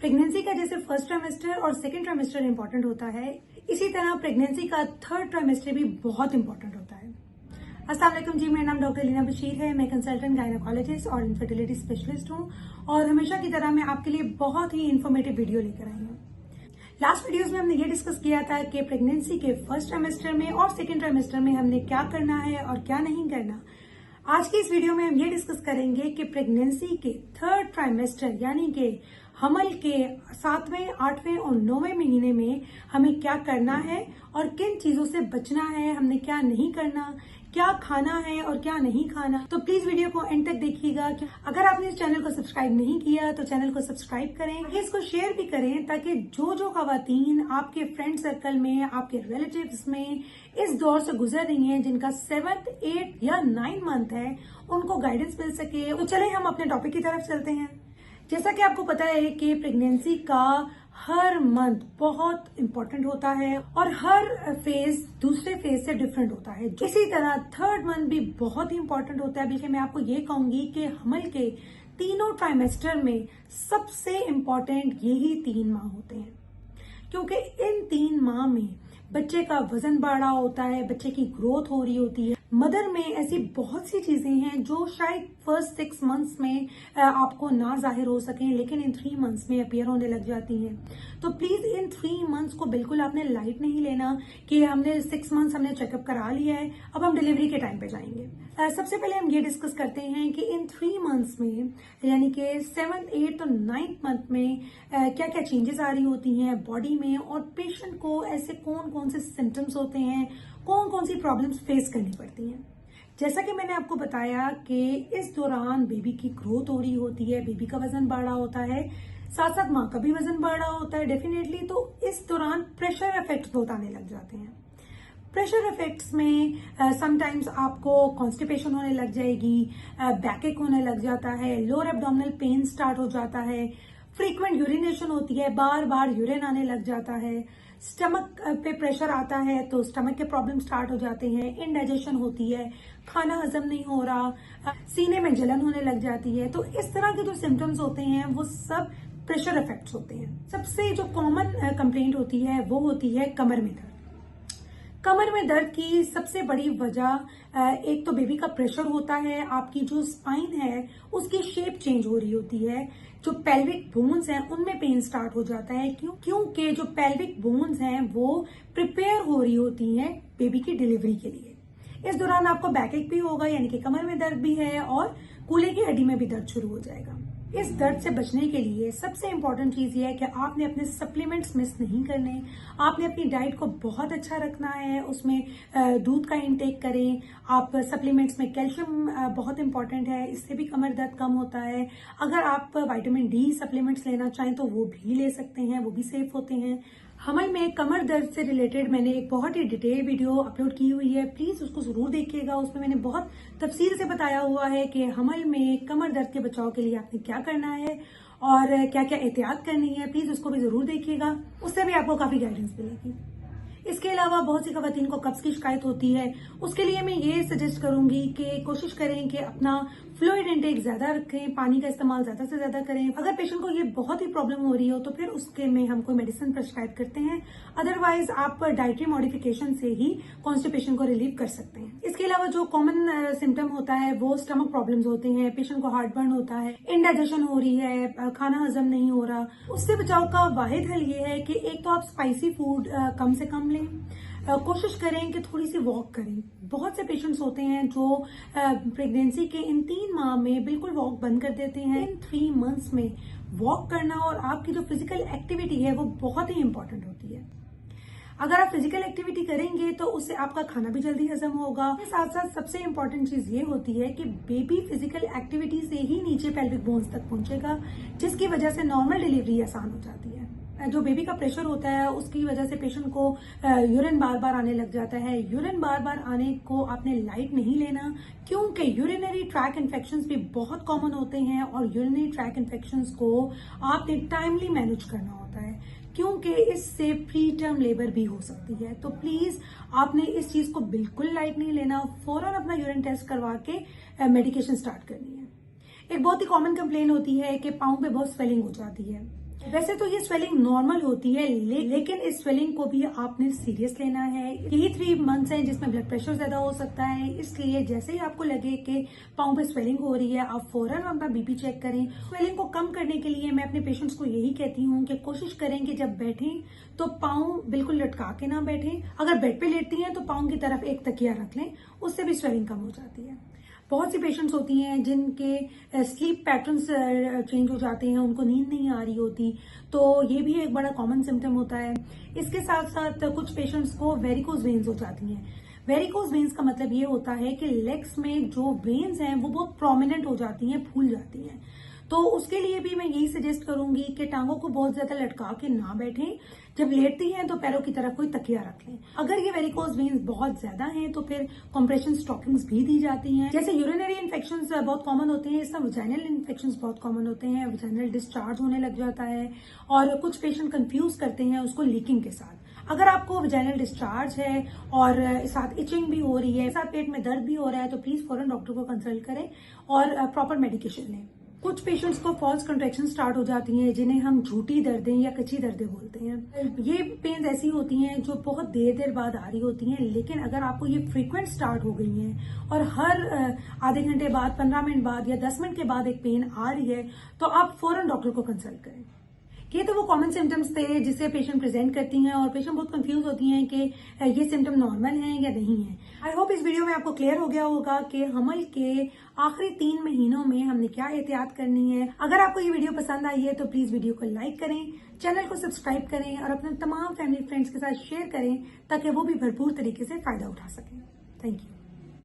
Pregnancy का जैसे first trimester और सेकंड ट्राइमेस्टर इंपॉर्टेंट होता है, इसी तरह प्रेगनेंसी का थर्ड ट्राइमेस्टर भी बहुत इंपॉर्टेंट होता है। अस्सलाम वालेकुम जी, मेरा नाम डॉक्टर लीना बशीर है। मैं कंसल्टेंट गायनेकोलॉजिस्ट और इनफर्टिलिटी स्पेशलिस्ट हूँ और हमेशा की तरह मैं आपके लिए बहुत ही इन्फॉर्मेटिव वीडियो लेकर आई हूँ। लास्ट वीडियोस में हमने ये डिस्कस किया था कि प्रेगनेंसी के फर्स्ट ट्राइमेस्टर में और सेकेंड ट्राइमेस्टर में हमने क्या करना है और क्या नहीं करना। आज की इस वीडियो में हम ये डिस्कस करेंगे कि प्रेगनेंसी के थर्ड ट्राइमेस्टर यानी कि हमल के 7वें, 8वें और 9वें महीने में हमें क्या करना है और किन चीजों से बचना है, हमने क्या नहीं करना, क्या खाना है और क्या नहीं खाना। तो प्लीज वीडियो को एंड तक देखिएगा। अगर आपने इस चैनल को सब्सक्राइब नहीं किया तो चैनल को सब्सक्राइब करें, इसको शेयर भी करें ताकि जो खवातीन आपके फ्रेंड सर्कल में, आपके रिलेटिव्स में इस दौर से गुजर रही हैं, जिनका 7th, 8th या 9th मंथ है, उनको गाइडेंस मिल सके। तो चले हम अपने टॉपिक की तरफ चलते हैं। जैसा कि आपको पता है कि प्रेगनेंसी का हर मंथ बहुत इंपॉर्टेंट होता है और हर फेज दूसरे फेज से डिफरेंट होता है। इसी तरह थर्ड मंथ भी बहुत ही इंपॉर्टेंट होता है। बल्कि मैं आपको ये कहूंगी कि हमल के तीनों ट्राइमेस्टर में सबसे इंपॉर्टेंट यही 3 माह होते हैं, क्योंकि इन 3 माह में बच्चे का वजन बढ़ रहा होता है, बच्चे की ग्रोथ हो रही होती है। मदर में ऐसी बहुत सी चीजें हैं जो शायद फर्स्ट 6 मंथ्स में आपको ना जाहिर हो सकें, लेकिन इन 3 मंथ्स में अपीयर होने लग जाती हैं। तो प्लीज इन 3 मंथ्स को बिल्कुल आपने लाइट नहीं लेना कि हमने 6 मंथ्स हमने चेकअप करा लिया है, अब हम डिलीवरी के टाइम पे जाएंगे। सबसे पहले हम ये डिस्कस करते हैं कि इन 3 मंथ्स में यानी कि 7th, 8th और 9th मंथ में क्या क्या चेंजेस आ रही होती हैं बॉडी में और पेशेंट को ऐसे कौन कौन से सिम्टम्स होते हैं, कौन कौन सी प्रॉब्लम्स फेस करनी पड़ती हैं। जैसा कि मैंने आपको बताया कि इस दौरान बेबी की ग्रोथ हो रही होती है, बेबी का वजन बढ़ रहा होता है, साथ साथ माँ का भी वजन बढ़ रहा होता है डेफिनेटली। तो इस दौरान प्रेशर इफेक्ट्स बहुत आने लग जाते हैं। प्रेशर इफेक्ट्स में समटाइम्स आपको कॉन्स्टिपेशन होने लग जाएगी, बैकएक होने लग जाता है, लोअर एब्डोमिनल पेन स्टार्ट हो जाता है, फ्रीक्वेंट यूरिनेशन होती है, बार बार यूरिन आने लग जाता है, स्टमक पे प्रेशर आता है तो स्टमक के प्रॉब्लम स्टार्ट हो जाते हैं, इनडाइजेशन होती है, खाना हजम नहीं हो रहा, सीने में जलन होने लग जाती है। तो इस तरह के जो सिम्टम्स होते हैं वो सब प्रेशर इफेक्ट्स होते हैं। सबसे जो कॉमन कंप्लेंट होती है वो होती है कमर में दर्द। कमर में दर्द की सबसे बड़ी वजह एक तो बेबी का प्रेशर होता है, आपकी जो स्पाइन है उसकी शेप चेंज हो रही होती है, जो पेल्विक बोन्स हैं उनमें पेन स्टार्ट हो जाता है। क्योंकि जो पेल्विक बोन्स हैं वो प्रिपेयर हो रही होती हैं बेबी की डिलीवरी के लिए। इस दौरान आपको बैकएक भी होगा, यानी कि कमर में दर्द भी है और कूल्हे की हड्डी में भी दर्द शुरू हो जाएगा। इस दर्द से बचने के लिए सबसे इंपॉर्टेंट चीज ये है कि आपने अपने सप्लीमेंट्स मिस नहीं करने, आपने अपनी डाइट को बहुत अच्छा रखना है, उसमें दूध का इंटेक करें। आप सप्लीमेंट्स में कैल्शियम बहुत इंपॉर्टेंट है, इससे भी कमर दर्द कम होता है। अगर आप विटामिन डी सप्लीमेंट्स लेना चाहें तो वो भी ले सकते हैं, वो भी सेफ होते हैं। हमल में कमर दर्द से रिलेटेड मैंने एक बहुत ही डिटेल वीडियो अपलोड की हुई है, प्लीज उसको जरूर देखिएगा। उसमें मैंने बहुत तफसील से बताया हुआ है कि हमल में कमर दर्द के बचाव के लिए आपने क्या करना है और क्या क्या एहतियात करनी है। प्लीज उसको भी जरूर देखिएगा, उससे भी आपको काफी गाइडेंस मिलेगी। इसके अलावा बहुत सी खवातीन को कब्ज की शिकायत होती है, उसके लिए मैं ये सजेस्ट करूंगी कि कोशिश करें कि अपना फ्लूइड इंटेक ज्यादा रखें, पानी का इस्तेमाल ज्यादा से ज्यादा करें। अगर पेशेंट को ये बहुत ही प्रॉब्लम हो रही हो तो फिर उसके में हम कोई मेडिसिन प्रिस्क्राइब करते हैं, अदरवाइज आप डाइटरी मॉडिफिकेशन से ही कॉन्स्टिपेशन को रिलीव कर सकते हैं। इसके अलावा जो कॉमन सिम्टम होता है वो स्टमक प्रॉब्लम्स होते हैं, पेशेंट को हार्ट बर्न होता है, इनडाइजेशन हो रही है, खाना हजम नहीं हो रहा। उससे बचाव का वाहिद हल ये है कि एक तो आप स्पाइसी फूड कम से कम लें, कोशिश करें कि थोड़ी सी वॉक करें। बहुत से पेशेंट्स होते हैं जो प्रेगनेंसी के इन 3 माह में बिल्कुल वॉक बंद कर देते हैं। इन 3 मंथ्स में वॉक करना और आपकी जो फिजिकल एक्टिविटी है वो बहुत ही इंपॉर्टेंट होती है। अगर आप फिजिकल एक्टिविटी करेंगे तो उससे आपका खाना भी जल्दी हजम होगा। इसके साथ साथ सबसे इंपॉर्टेंट चीज ये होती है कि बेबी फिजिकल एक्टिविटी से ही नीचे पेल्विक बोन्स तक पहुंचेगा, जिसकी वजह से नॉर्मल डिलीवरी आसान हो जाती है। जो बेबी का प्रेशर होता है उसकी वजह से पेशेंट को यूरिन बार बार आने लग जाता है। यूरिन बार बार आने को आपने लाइट नहीं लेना, क्योंकि यूरिनरी ट्रैक इन्फेक्शंस भी बहुत कॉमन होते हैं और यूरिनरी ट्रैक इन्फेक्शंस को आपने टाइमली मैनेज करना होता है, क्योंकि इससे प्री टर्म लेबर भी हो सकती है। तो प्लीज आपने इस चीज को बिल्कुल लाइट नहीं लेना, फौरन अपना यूरिन टेस्ट करवा के मेडिकेशन स्टार्ट करनी है। एक बहुत ही कॉमन कंप्लेन होती है कि पाँव पे बहुत स्वेलिंग हो जाती है। वैसे तो ये स्वेलिंग नॉर्मल होती है, लेकिन इस स्वेलिंग को भी आपने सीरियस लेना है। यही 3 मंथ्स हैं जिसमें ब्लड प्रेशर ज्यादा हो सकता है, इसलिए जैसे ही आपको लगे कि पाँव पे स्वेलिंग हो रही है, आप फौरन अपना बीपी चेक करें। स्वेलिंग को कम करने के लिए मैं अपने पेशेंट्स को यही कहती हूँ कि कोशिश करें कि जब बैठें तो पाँव बिल्कुल लटका के ना बैठें। अगर बेड पे लेटती हैं तो पाँव की तरफ एक तकिया रख लें, उससे भी स्वेलिंग कम हो जाती है। बहुत सी पेशेंट्स होती हैं जिनके स्लीप पैटर्न्स चेंज हो जाते हैं, उनको नींद नहीं आ रही होती, तो ये भी एक बड़ा कॉमन सिम्टम होता है। इसके साथ साथ कुछ पेशेंट्स को वेरिकोज वेन्स हो जाती हैं। वेरिकोज वेन्स का मतलब ये होता है कि लेग्स में जो वेन्स हैं वो बहुत प्रोमिनेंट हो जाती हैं, फूल जाती हैं। तो उसके लिए भी मैं यही सजेस्ट करूंगी कि टांगों को बहुत ज्यादा लटका के ना बैठें। जब लेटती हैं तो पैरों की तरफ कोई तकिया रख लें। अगर ये वेरिकोज वेन्स बहुत ज्यादा हैं तो फिर कंप्रेशन स्टॉकिंग्स भी दी जाती हैं। जैसे यूरिनरी इन्फेक्शंस बहुत कॉमन होते हैं, इसमें वजाइनल इन्फेक्शंस बहुत कॉमन होते हैं। वजाइनल डिस्चार्ज होने लग जाता है और कुछ पेशेंट कंफ्यूज करते हैं उसको लीकिंग के साथ। अगर आपको वजाइनल डिस्चार्ज है और साथ इचिंग भी हो रही है, साथ पेट में दर्द भी हो रहा है, तो प्लीज फौरन डॉक्टर को कंसल्ट करें और प्रॉपर मेडिकेशन लें। कुछ पेशेंट्स को फॉल्स कंट्रैक्शन स्टार्ट हो जाती हैं, जिन्हें हम झूठी दर्दें या कच्ची दर्दें बोलते हैं। ये पेन्स ऐसी होती हैं जो बहुत देर बाद आ रही होती हैं, लेकिन अगर आपको ये फ्रीक्वेंट स्टार्ट हो गई हैं और हर आधे घंटे बाद, 15 मिनट बाद या 10 मिनट के बाद एक पेन आ रही है, तो आप फौरन डॉक्टर को कंसल्ट करें। ये तो वो कॉमन सिम्टम्स थे जिससे पेशेंट प्रेजेंट करती हैं और पेशेंट बहुत कंफ्यूज होती हैं कि ये सिम्टम नॉर्मल हैं या नहीं है। आई होप इस वीडियो में आपको क्लियर हो गया होगा कि हमल के आखिरी 3 महीनों में हमने क्या एहतियात करनी है। अगर आपको ये वीडियो पसंद आई है तो प्लीज वीडियो को लाइक करें, चैनल को सब्सक्राइब करें और अपने तमाम फैमिली फ्रेंड्स के साथ शेयर करें ताकि वो भी भरपूर तरीके से फायदा उठा सकें। Thank you.